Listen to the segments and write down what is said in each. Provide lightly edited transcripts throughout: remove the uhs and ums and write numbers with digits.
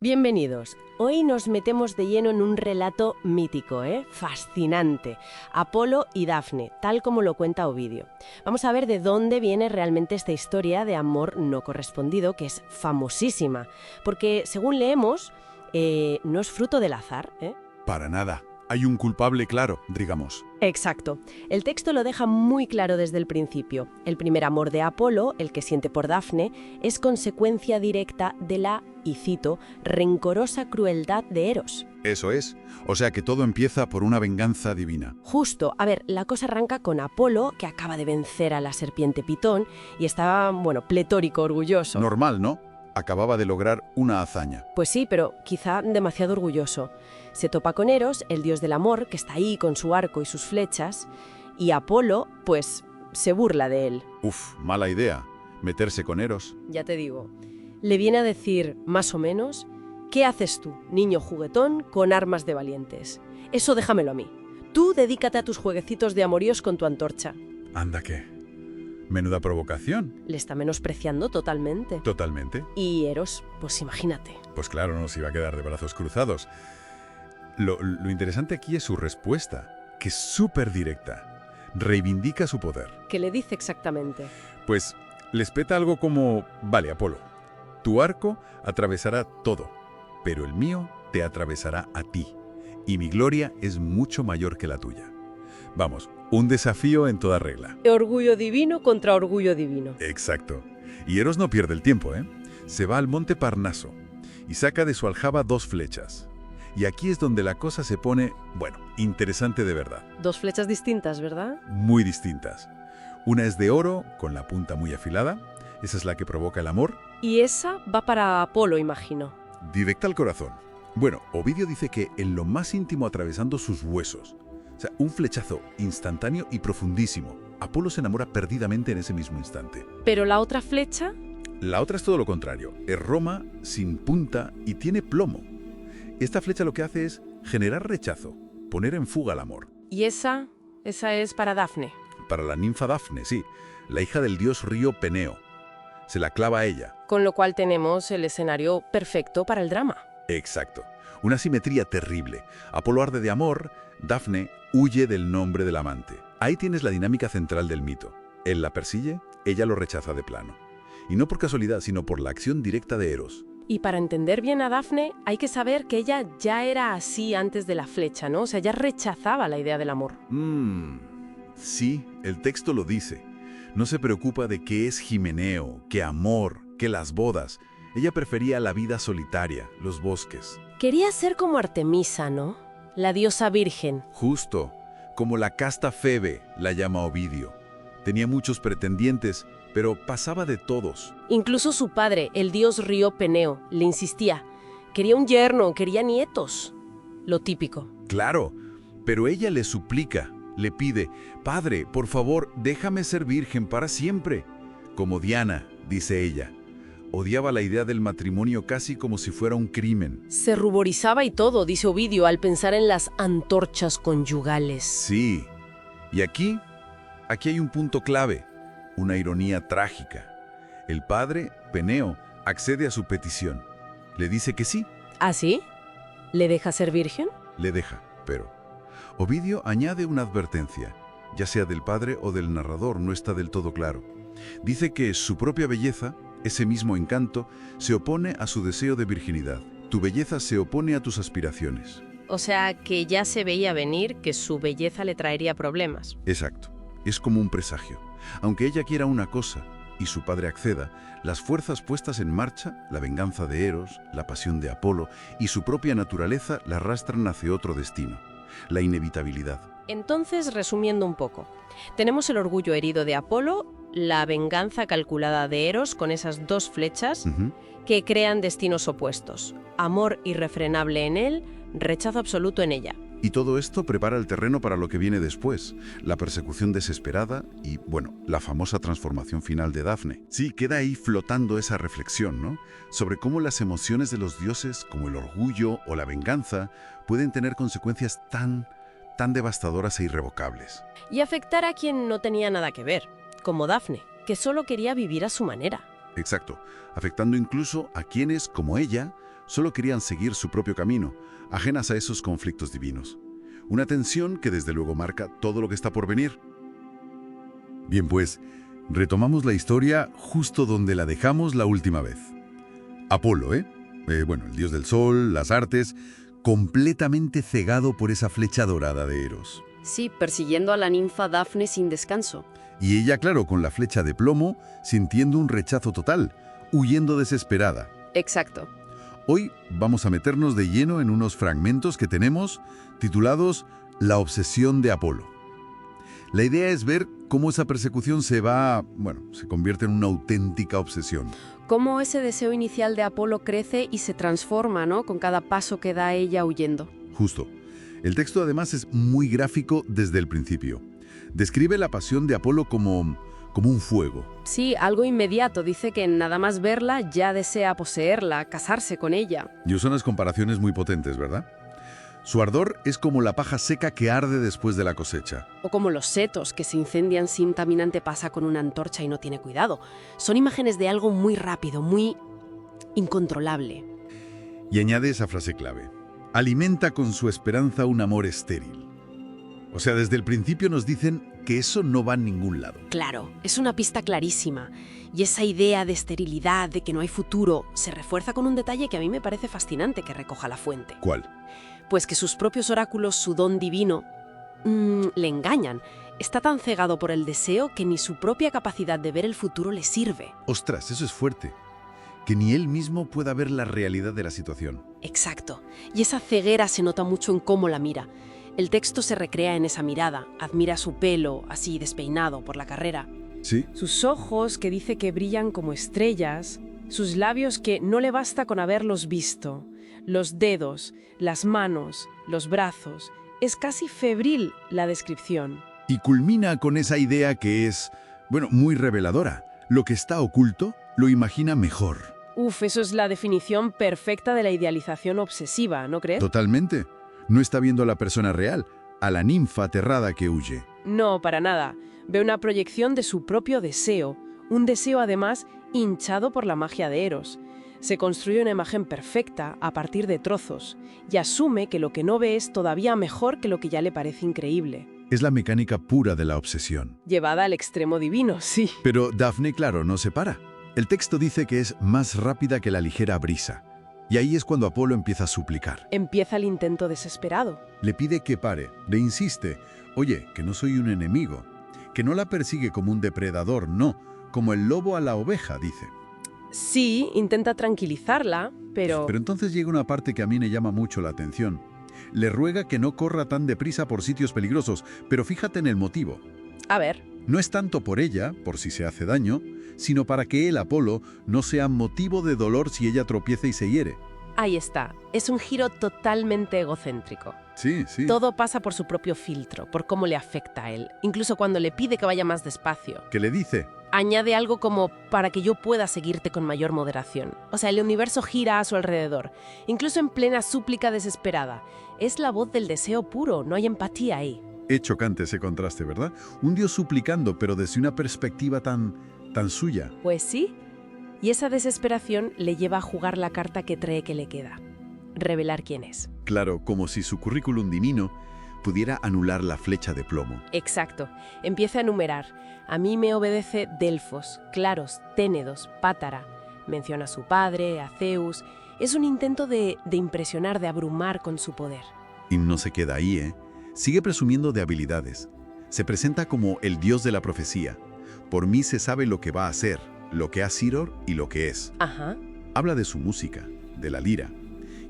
Bienvenidos. Hoy nos metemos de lleno en un relato mítico, fascinante. Apolo y Dafne, tal como lo cuenta Ovidio. Vamos a ver de dónde viene realmente esta historia de amor no correspondido, que es famosísima. Porque, según leemos, no es fruto del azar, ¿eh? Para nada. Hay un culpable claro, digamos. Exacto. El texto lo deja muy claro desde el principio. El primer amor de Apolo, el que siente por Dafne, es consecuencia directa de la, y cito, rencorosa crueldad de Eros. Eso es. O sea que todo empieza por una venganza divina. Justo, a ver, la cosa arranca con Apolo, que acaba de vencer a la serpiente Pitón y estaba, pletórico, orgulloso. Normal, ¿no? Acababa de lograr una hazaña. Pues sí, pero quizá demasiado orgulloso. Se topa con Eros, el dios del amor, que está ahí con su arco y sus flechas, y Apolo, pues, se burla de él. Uf, mala idea. Meterse con Eros. Ya te digo. Le viene a decir, más o menos, ¿qué haces tú, niño juguetón, con armas de valientes? Eso déjamelo a mí. Tú dedícate a tus jueguecitos de amoríos con tu antorcha. Anda que. Menuda provocación. Le está menospreciando totalmente. Totalmente. Y Eros, pues imagínate. Pues claro, no se iba a quedar de brazos cruzados. Lo interesante aquí es su respuesta, que es súper directa. Reivindica su poder. ¿Qué le dice exactamente? Pues les peta algo como, vale, Apolo, tu arco atravesará todo, pero el mío te atravesará a ti, y mi gloria es mucho mayor que la tuya. Vamos, un desafío en toda regla. Orgullo divino contra orgullo divino. Exacto. Y Eros no pierde el tiempo, ¿eh? Se va al monte Parnaso y saca de su aljaba 2 flechas. Y aquí es donde la cosa se pone, interesante de verdad. 2 flechas distintas, ¿verdad? Muy distintas. Una es de oro, con la punta muy afilada. Esa es la que provoca el amor. Y esa va para Apolo, imagino. Directa al corazón. Bueno, Ovidio dice que en lo más íntimo atravesando sus huesos. O sea, un flechazo instantáneo y profundísimo. Apolo se enamora perdidamente en ese mismo instante. ¿Pero la otra flecha? La otra es todo lo contrario. Es Roma, sin punta y tiene plomo. Esta flecha lo que hace es generar rechazo, poner en fuga al amor. ¿Y esa es para Dafne? Para la ninfa Dafne, sí, la hija del dios río Peneo. Se la clava a ella. Con lo cual tenemos el escenario perfecto para el drama. Exacto. Una simetría terrible. Apolo arde de amor, Dafne huye del nombre del amante. Ahí tienes la dinámica central del mito. Él la persigue, ella lo rechaza de plano. Y no por casualidad, sino por la acción directa de Eros. Y para entender bien a Dafne, hay que saber que ella ya era así antes de la flecha, ¿no? O sea, ya rechazaba la idea del amor. Sí, el texto lo dice. No se preocupa de qué es Himeneo, qué amor, qué las bodas. Ella prefería la vida solitaria, los bosques. Quería ser como Artemisa, ¿no? La diosa virgen. Justo, como la casta Febe, la llama Ovidio. Tenía muchos pretendientes, pero pasaba de todos. Incluso su padre, el dios río Peneo, le insistía. Quería un yerno, quería nietos. Lo típico. Claro, pero ella le suplica, le pide, «Padre, por favor, déjame ser virgen para siempre». Como Diana, dice ella. Odiaba la idea del matrimonio casi como si fuera un crimen. Se ruborizaba y todo, dice Ovidio, al pensar en las antorchas conyugales. Sí, y aquí hay un punto clave, una ironía trágica. El padre, Peneo, accede a su petición. Le dice que sí. ¿Ah, sí? ¿Le deja ser virgen? Le deja, pero Ovidio añade una advertencia, ya sea del padre o del narrador, no está del todo claro. Dice que su propia belleza, ese mismo encanto, se opone a su deseo de virginidad. Tu belleza se opone a tus aspiraciones. O sea, que ya se veía venir que su belleza le traería problemas. Exacto. Es como un presagio. Aunque ella quiera una cosa y su padre acceda, las fuerzas puestas en marcha, la venganza de Eros, la pasión de Apolo y su propia naturaleza la arrastran hacia otro destino, la inevitabilidad. Entonces, resumiendo un poco, tenemos el orgullo herido de Apolo, la venganza calculada de Eros con esas 2 flechas que crean destinos opuestos. Amor irrefrenable en él, rechazo absoluto en ella. Y todo esto prepara el terreno para lo que viene después, la persecución desesperada y, la famosa transformación final de Dafne. Sí, queda ahí flotando esa reflexión, ¿no? Sobre cómo las emociones de los dioses, como el orgullo o la venganza, pueden tener consecuencias tan devastadoras e irrevocables. Y afectar a quien no tenía nada que ver, como Dafne, que solo quería vivir a su manera. Exacto, afectando incluso a quienes, como ella, solo querían seguir su propio camino, ajenas a esos conflictos divinos. Una tensión que desde luego marca todo lo que está por venir. Bien, pues, retomamos la historia justo donde la dejamos la última vez. Apolo, bueno, el dios del sol, las artes, completamente cegado por esa flecha dorada de Eros. Sí, persiguiendo a la ninfa Dafne sin descanso. Y ella, claro, con la flecha de plomo, sintiendo un rechazo total, huyendo desesperada. Exacto. Hoy vamos a meternos de lleno en unos fragmentos que tenemos titulados La obsesión de Apolo. La idea es ver cómo esa persecución se convierte en una auténtica obsesión. Cómo ese deseo inicial de Apolo crece y se transforma, ¿no?, con cada paso que da ella huyendo. Justo. El texto además es muy gráfico desde el principio. Describe la pasión de Apolo como un fuego. Sí, algo inmediato. Dice que nada más verla ya desea poseerla, casarse con ella. Y usan unas comparaciones muy potentes, ¿verdad? Su ardor es como la paja seca que arde después de la cosecha. O como los setos que se incendian si un caminante pasa con una antorcha y no tiene cuidado. Son imágenes de algo muy rápido, muy incontrolable. Y añade esa frase clave. Alimenta con su esperanza un amor estéril. O sea, desde el principio nos dicen que eso no va a ningún lado. Claro, es una pista clarísima. Y esa idea de esterilidad, de que no hay futuro, se refuerza con un detalle que a mí me parece fascinante que recoja la fuente. ¿Cuál? Pues que sus propios oráculos, su don divino, le engañan. Está tan cegado por el deseo que ni su propia capacidad de ver el futuro le sirve. Ostras, eso es fuerte. Que ni él mismo pueda ver la realidad de la situación. Exacto. Y esa ceguera se nota mucho en cómo la mira. El texto se recrea en esa mirada. Admira su pelo, así despeinado por la carrera. Sí. Sus ojos, que dice que brillan como estrellas, sus labios que no le basta con haberlos visto, los dedos, las manos, los brazos. Es casi febril la descripción. Y culmina con esa idea que es, muy reveladora. Lo que está oculto lo imagina mejor. Eso es la definición perfecta de la idealización obsesiva, ¿no crees? Totalmente. No está viendo a la persona real, a la ninfa aterrada que huye. No, para nada. Ve una proyección de su propio deseo, un deseo además hinchado por la magia de Eros. Se construye una imagen perfecta a partir de trozos y asume que lo que no ve es todavía mejor que lo que ya le parece increíble. Es la mecánica pura de la obsesión. Llevada al extremo divino, sí. Pero Dafne, claro, no se para. El texto dice que es más rápida que la ligera brisa. Y ahí es cuando Apolo empieza a suplicar. Empieza el intento desesperado. Le pide que pare, le insiste. Oye, que no soy un enemigo. Que no la persigue como un depredador, no. Como el lobo a la oveja, dice. Sí, intenta tranquilizarla, pero... Pero entonces llega una parte que a mí me llama mucho la atención. Le ruega que no corra tan deprisa por sitios peligrosos, pero fíjate en el motivo. A ver. No es tanto por ella, por si se hace daño, sino para que él, Apolo, no sea motivo de dolor si ella tropieza y se hiere. Ahí está. Es un giro totalmente egocéntrico. Sí, sí. Todo pasa por su propio filtro, por cómo le afecta a él. Incluso cuando le pide que vaya más despacio. ¿Qué le dice? Añade algo como para que yo pueda seguirte con mayor moderación. O sea, el universo gira a su alrededor, incluso en plena súplica desesperada. Es la voz del deseo puro, no hay empatía ahí. Es chocante ese contraste, ¿verdad? Un dios suplicando, pero desde una perspectiva tan suya. Pues sí. Y esa desesperación le lleva a jugar la carta que cree que le queda. Revelar quién es. Claro, como si su currículum divino pudiera anular la flecha de plomo. Exacto. Empieza a enumerar. A mí me obedece Delfos, Claros, Ténedos, Pátara. Menciona a su padre, a Zeus. Es un intento de impresionar, de abrumar con su poder. Y no se queda ahí, ¿eh? Sigue presumiendo de habilidades. Se presenta como el dios de la profecía. Por mí se sabe lo que va a hacer, lo que ha sido y lo que es. Ajá. Habla de su música, de la lira.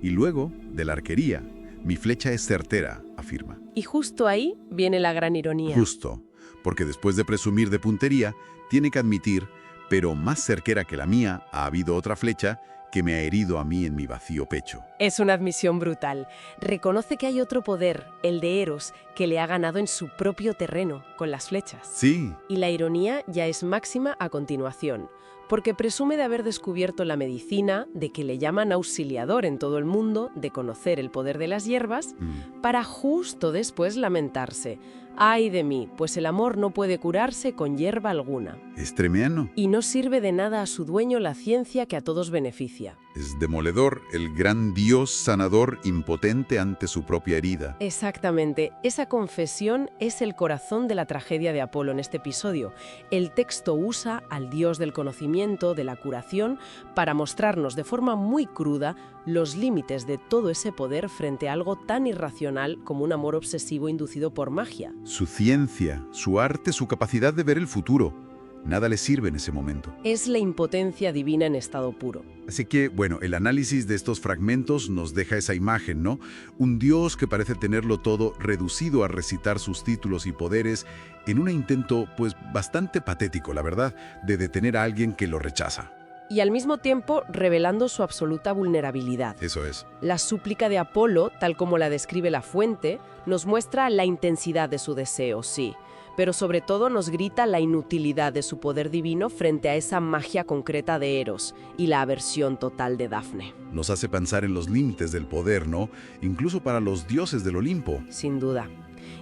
Y luego, de la arquería. Mi flecha es certera, afirma. Y justo ahí viene la gran ironía. Justo, porque después de presumir de puntería, tiene que admitir, pero más certera que la mía, ha habido otra flecha que me ha herido a mí en mi vacío pecho. Es una admisión brutal. Reconoce que hay otro poder, el de Eros, que le ha ganado en su propio terreno, con las flechas. Sí. Y la ironía ya es máxima a continuación, porque presume de haber descubierto la medicina, de que le llaman auxiliador en todo el mundo, de conocer el poder de las hierbas, para justo después lamentarse. «Ay de mí, pues el amor no puede curarse con hierba alguna. Estremiano. Y no sirve de nada a su dueño la ciencia que a todos beneficia». Es demoledor, el gran dios sanador impotente ante su propia herida. Exactamente. Esa confesión es el corazón de la tragedia de Apolo en este episodio. El texto usa al dios del conocimiento, de la curación, para mostrarnos de forma muy cruda los límites de todo ese poder frente a algo tan irracional como un amor obsesivo inducido por magia. Su ciencia, su arte, su capacidad de ver el futuro. Nada le sirve en ese momento. Es la impotencia divina en estado puro. Así que, bueno, el análisis de estos fragmentos nos deja esa imagen, ¿no? Un dios que parece tenerlo todo reducido a recitar sus títulos y poderes en un intento, pues, bastante patético, la verdad, de detener a alguien que lo rechaza. Y al mismo tiempo revelando su absoluta vulnerabilidad. Eso es. La súplica de Apolo, tal como la describe la fuente, nos muestra la intensidad de su deseo, sí, pero sobre todo nos grita la inutilidad de su poder divino frente a esa magia concreta de Eros y la aversión total de Dafne. Nos hace pensar en los límites del poder, ¿no? Incluso para los dioses del Olimpo. Sin duda.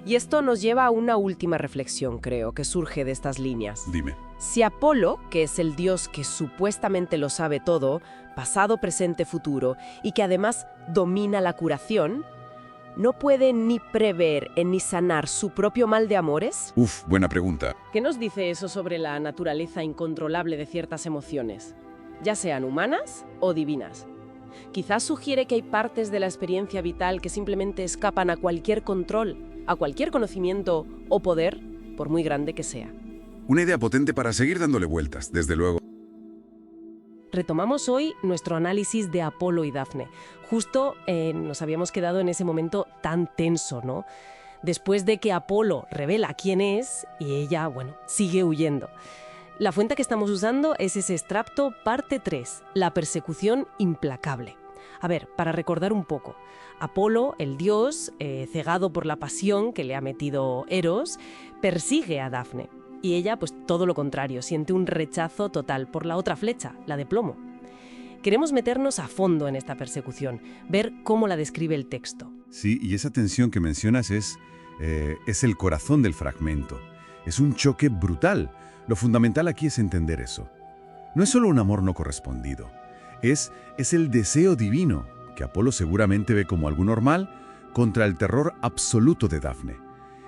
Y esto nos lleva a una última reflexión, creo, que surge de estas líneas. Dime. Si Apolo, que es el dios que supuestamente lo sabe todo, pasado, presente, futuro, y que además domina la curación, ¿no puede ni prever ni sanar su propio mal de amores? Uf, buena pregunta. ¿Qué nos dice eso sobre la naturaleza incontrolable de ciertas emociones, ya sean humanas o divinas? Quizás sugiere que hay partes de la experiencia vital que simplemente escapan a cualquier control, a cualquier conocimiento o poder, por muy grande que sea. Una idea potente para seguir dándole vueltas, desde luego. Retomamos hoy nuestro análisis de Apolo y Dafne. Justo nos habíamos quedado en ese momento tan tenso, ¿no? Después de que Apolo revela quién es y ella, bueno, sigue huyendo. La fuente que estamos usando es ese extracto parte 3, la persecución implacable. A ver, para recordar un poco. Apolo, el dios, cegado por la pasión que le ha metido Eros, persigue a Dafne. Y ella, pues todo lo contrario, siente un rechazo total por la otra flecha, la de plomo. Queremos meternos a fondo en esta persecución, ver cómo la describe el texto. Sí, y esa tensión que mencionas es el corazón del fragmento. Es un choque brutal. Lo fundamental aquí es entender eso. No es solo un amor no correspondido. Es el deseo divino, que Apolo seguramente ve como algo normal, contra el terror absoluto de Dafne.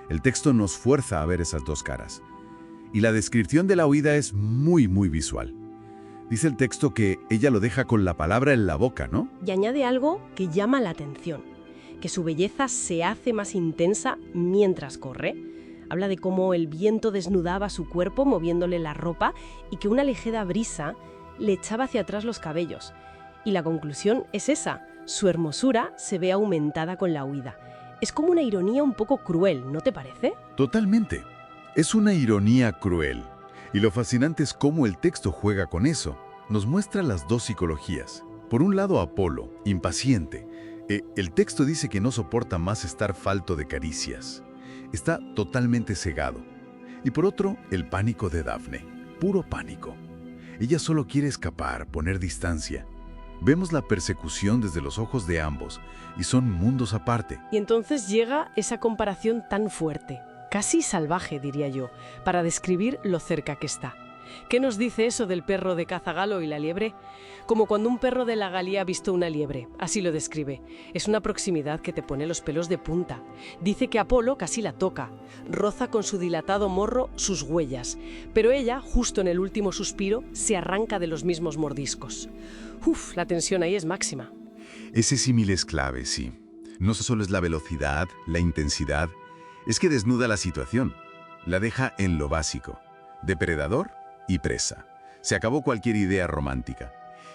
El texto nos fuerza a ver esas dos caras. Y la descripción de la huida es muy, muy visual. Dice el texto que ella lo deja con la palabra en la boca, ¿no? Y añade algo que llama la atención, que su belleza se hace más intensa mientras corre. Habla de cómo el viento desnudaba su cuerpo moviéndole la ropa y que una ligera brisa le echaba hacia atrás los cabellos. Y la conclusión es esa, su hermosura se ve aumentada con la huida. Es como una ironía un poco cruel, ¿no te parece? Totalmente. Es una ironía cruel. Y lo fascinante es cómo el texto juega con eso. Nos muestra las dos psicologías. Por un lado, Apolo, impaciente. El texto dice que no soporta más estar falto de caricias. Está totalmente cegado. Y por otro, el pánico de Dafne. Puro pánico. Ella solo quiere escapar, poner distancia. Vemos la persecución desde los ojos de ambos, y son mundos aparte. Y entonces llega esa comparación tan fuerte, casi salvaje, diría yo, para describir lo cerca que está. ¿Qué nos dice eso del perro de caza galo y la liebre? Como cuando un perro de la Galia ha visto una liebre, así lo describe. Es una proximidad que te pone los pelos de punta. Dice que Apolo casi la toca, roza con su dilatado morro sus huellas, pero ella, justo en el último suspiro, se arranca de los mismos mordiscos. Uf, la tensión ahí es máxima. Ese símil es clave, sí. No solo es la velocidad, la intensidad, es que desnuda la situación. La deja en lo básico. Depredador y presa. Se acabó cualquier idea romántica.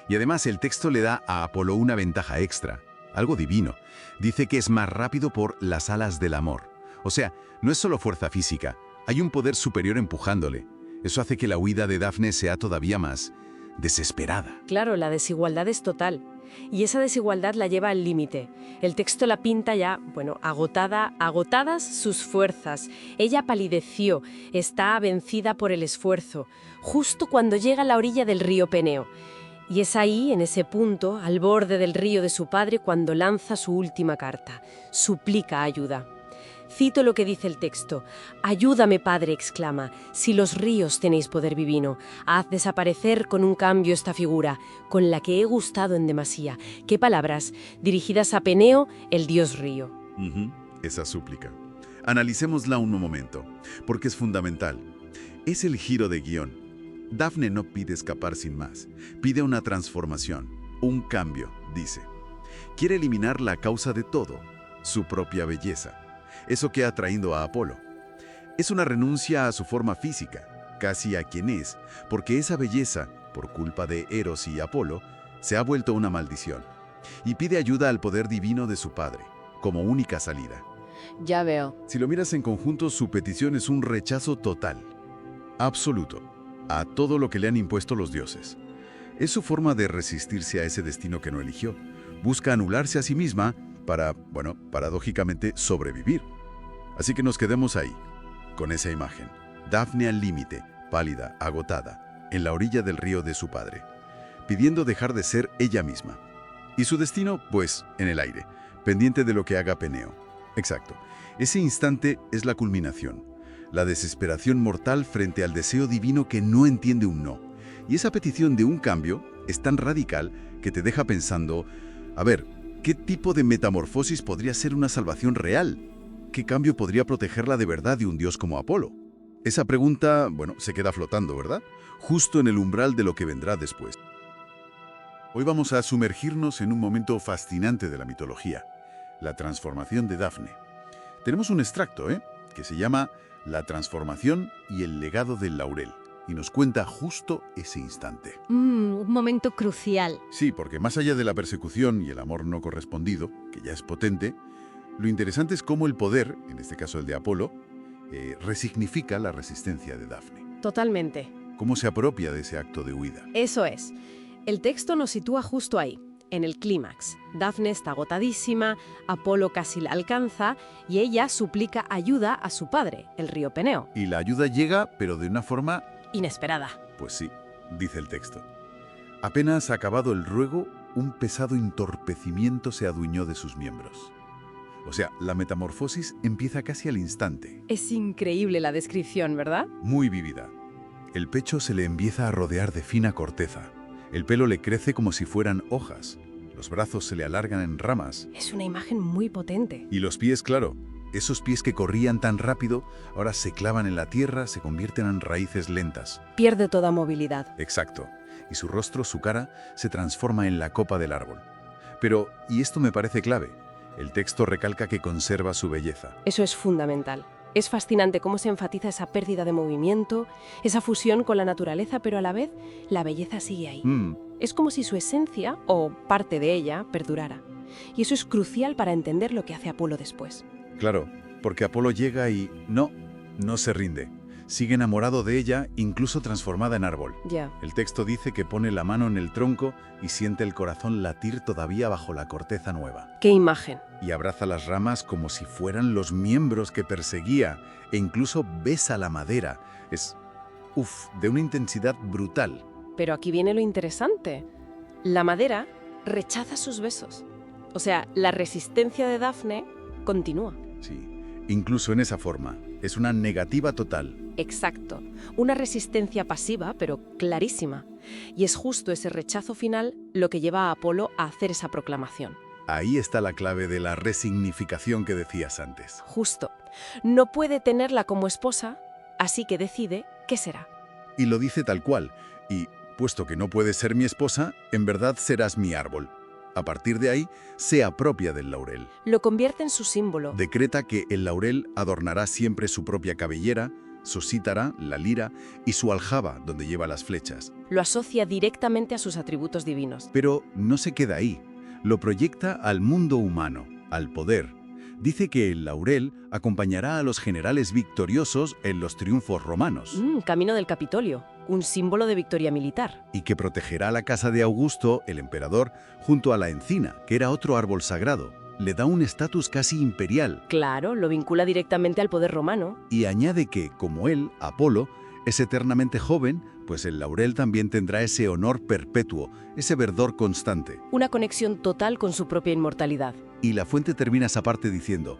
Y además el texto le da a Apolo una ventaja extra, algo divino. Dice que es más rápido por las alas del amor. O sea, no es solo fuerza física, hay un poder superior empujándole. Eso hace que la huida de Dafne sea todavía más desesperada. Claro, la desigualdad es total. Y esa desigualdad la lleva al límite. El texto la pinta ya, agotadas sus fuerzas. Ella palideció, está vencida por el esfuerzo, justo cuando llega a la orilla del río Peneo. Y es ahí, en ese punto, al borde del río de su padre, cuando lanza su última carta. Suplica ayuda. Cito lo que dice el texto. «Ayúdame, Padre», exclama, «si los ríos tenéis poder divino. Haz desaparecer con un cambio esta figura, con la que he gustado en demasía». ¿Qué palabras? Dirigidas a Peneo, el dios río. Esa súplica. Analicémosla un momento, porque es fundamental. Es el giro de guión. Dafne no pide escapar sin más. Pide una transformación, un cambio, dice. Quiere eliminar la causa de todo, su propia belleza. Eso que ha traído a Apolo. Es una renuncia a su forma física, casi a quien es, porque esa belleza, por culpa de Eros y Apolo, se ha vuelto una maldición. Y pide ayuda al poder divino de su padre, como única salida. Ya veo. Si lo miras en conjunto, su petición es un rechazo total, absoluto, a todo lo que le han impuesto los dioses. Es su forma de resistirse a ese destino que no eligió. Busca anularse a sí misma para, bueno, paradójicamente, sobrevivir. Así que nos quedemos ahí, con esa imagen. Dafne al límite, pálida, agotada, en la orilla del río de su padre, pidiendo dejar de ser ella misma. Y su destino, pues, en el aire, pendiente de lo que haga Peneo. Exacto. Ese instante es la culminación, la desesperación mortal frente al deseo divino que no entiende un no. Y esa petición de un cambio es tan radical que te deja pensando, a ver, ¿qué tipo de metamorfosis podría ser una salvación real? ¿Qué cambio podría protegerla de verdad de un dios como Apolo? Esa pregunta, bueno, se queda flotando, ¿verdad? Justo en el umbral de lo que vendrá después. Hoy vamos a sumergirnos en un momento fascinante de la mitología, la transformación de Dafne. Tenemos un extracto, que se llama La transformación y el legado del laurel, y nos cuenta justo ese instante. Un momento crucial. Sí, porque más allá de la persecución y el amor no correspondido, que ya es potente, lo interesante es cómo el poder, en este caso el de Apolo, resignifica la resistencia de Dafne. Totalmente. Cómo se apropia de ese acto de huida. Eso es. El texto nos sitúa justo ahí, en el clímax. Dafne está agotadísima, Apolo casi la alcanza y ella suplica ayuda a su padre, el río Peneo. Y la ayuda llega, pero de una forma... Inesperada. Pues sí, dice el texto. Apenas acabado el ruego, un pesado entorpecimiento se adueñó de sus miembros. O sea, la metamorfosis empieza casi al instante. Es increíble la descripción, ¿verdad? Muy vívida. El pecho se le empieza a rodear de fina corteza. El pelo le crece como si fueran hojas. Los brazos se le alargan en ramas. Es una imagen muy potente. Y los pies, claro. Esos pies que corrían tan rápido, ahora se clavan en la tierra, se convierten en raíces lentas. Pierde toda movilidad. Exacto. Y su rostro, su cara, se transforma en la copa del árbol. Pero, y esto me parece clave, el texto recalca que conserva su belleza. Eso es fundamental. Es fascinante cómo se enfatiza esa pérdida de movimiento, esa fusión con la naturaleza, pero a la vez la belleza sigue ahí. Es como si su esencia, o parte de ella, perdurara. Y eso es crucial para entender lo que hace Apolo después. Claro, porque Apolo llega y no se rinde. Sigue enamorado de ella, incluso transformada en árbol. Ya. El texto dice que pone la mano en el tronco y siente el corazón latir todavía bajo la corteza nueva. ¡Qué imagen! Y abraza las ramas como si fueran los miembros que perseguía, e incluso besa la madera. Es, de una intensidad brutal. Pero aquí viene lo interesante. La madera rechaza sus besos. O sea, la resistencia de Dafne continúa. Sí, incluso en esa forma. Es una negativa total. Exacto. Una resistencia pasiva, pero clarísima. Y es justo ese rechazo final lo que lleva a Apolo a hacer esa proclamación. Ahí está la clave de la resignificación que decías antes. Justo. No puede tenerla como esposa, así que decide qué será. Y lo dice tal cual. Y, puesto que no puedes ser mi esposa, en verdad serás mi árbol. A partir de ahí, se apropia del laurel. Lo convierte en su símbolo. Decreta que el laurel adornará siempre su propia cabellera, su cítara, la lira, y su aljaba, donde lleva las flechas. Lo asocia directamente a sus atributos divinos. Pero no se queda ahí. Lo proyecta al mundo humano, al poder. Dice que el laurel acompañará a los generales victoriosos en los triunfos romanos. Camino del Capitolio, un símbolo de victoria militar. Y que protegerá la casa de Augusto, el emperador, junto a la encina, que era otro árbol sagrado. Le da un estatus casi imperial. Claro, lo vincula directamente al poder romano. Y añade que, como él, Apolo, es eternamente joven, pues el laurel también tendrá ese honor perpetuo, ese verdor constante. Una conexión total con su propia inmortalidad. Y la fuente termina esa parte diciendo,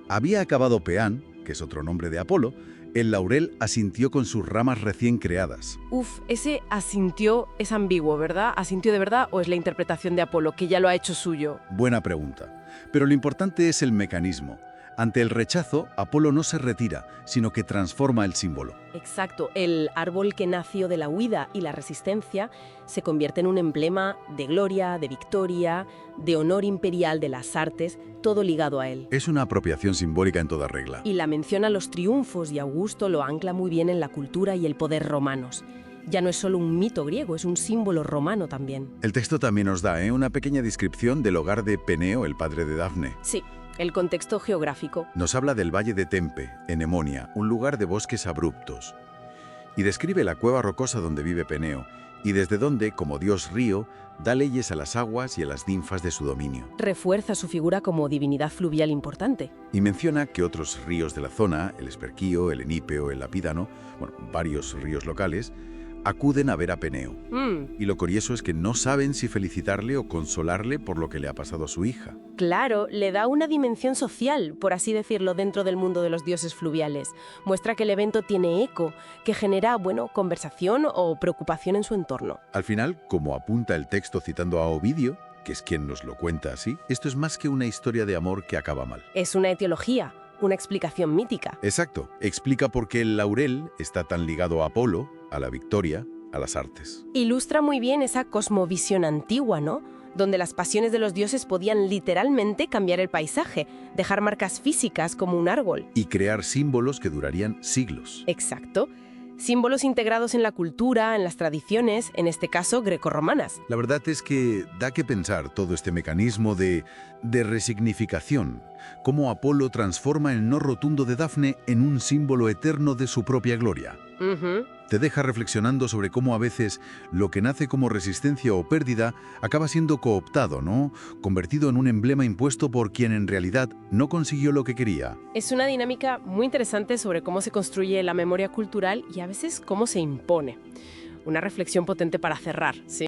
Había acabado Peán, que es otro nombre de Apolo, el laurel asintió con sus ramas recién creadas. Uf, ese asintió es ambiguo, ¿verdad? ¿Asintió de verdad o es la interpretación de Apolo, que ya lo ha hecho suyo? Buena pregunta. Pero lo importante es el mecanismo. Ante el rechazo, Apolo no se retira, sino que transforma el símbolo. Exacto, el árbol que nació de la huida y la resistencia se convierte en un emblema de gloria, de victoria, de honor imperial de las artes, todo ligado a él. Es una apropiación simbólica en toda regla. Y la mención a los triunfos y Augusto lo ancla muy bien en la cultura y el poder romanos. Ya no es solo un mito griego, es un símbolo romano también. El texto también nos da una pequeña descripción del hogar de Peneo, el padre de Dafne. Sí, el contexto geográfico. Nos habla del valle de Tempe, en Emonia, un lugar de bosques abruptos. Y describe la cueva rocosa donde vive Peneo, y desde donde, como dios río, da leyes a las aguas y a las ninfas de su dominio. Refuerza su figura como divinidad fluvial importante. Y menciona que otros ríos de la zona, el Esperquío, el Enípeo, el Lapídano, varios ríos locales, acuden a ver a Peneo. Y lo curioso es que no saben si felicitarle o consolarle por lo que le ha pasado a su hija. Claro, le da una dimensión social, por así decirlo, dentro del mundo de los dioses fluviales. Muestra que el evento tiene eco, que genera, conversación o preocupación en su entorno. Al final, como apunta el texto citando a Ovidio, que es quien nos lo cuenta así, esto es más que una historia de amor que acaba mal. Es una etiología, una explicación mítica. Exacto, explica por qué el laurel está tan ligado a Apolo, a la victoria, a las artes. Ilustra muy bien esa cosmovisión antigua, ¿no? Donde las pasiones de los dioses podían literalmente cambiar el paisaje, dejar marcas físicas como un árbol. Y crear símbolos que durarían siglos. Exacto. Símbolos integrados en la cultura, en las tradiciones, en este caso grecorromanas. La verdad es que da que pensar todo este mecanismo de resignificación, cómo Apolo transforma el no rotundo de Dafne en un símbolo eterno de su propia gloria. Te deja reflexionando sobre cómo a veces lo que nace como resistencia o pérdida acaba siendo cooptado, ¿no? Convertido en un emblema impuesto por quien en realidad no consiguió lo que quería. Es una dinámica muy interesante sobre cómo se construye la memoria cultural y a veces cómo se impone. Una reflexión potente para cerrar, ¿sí?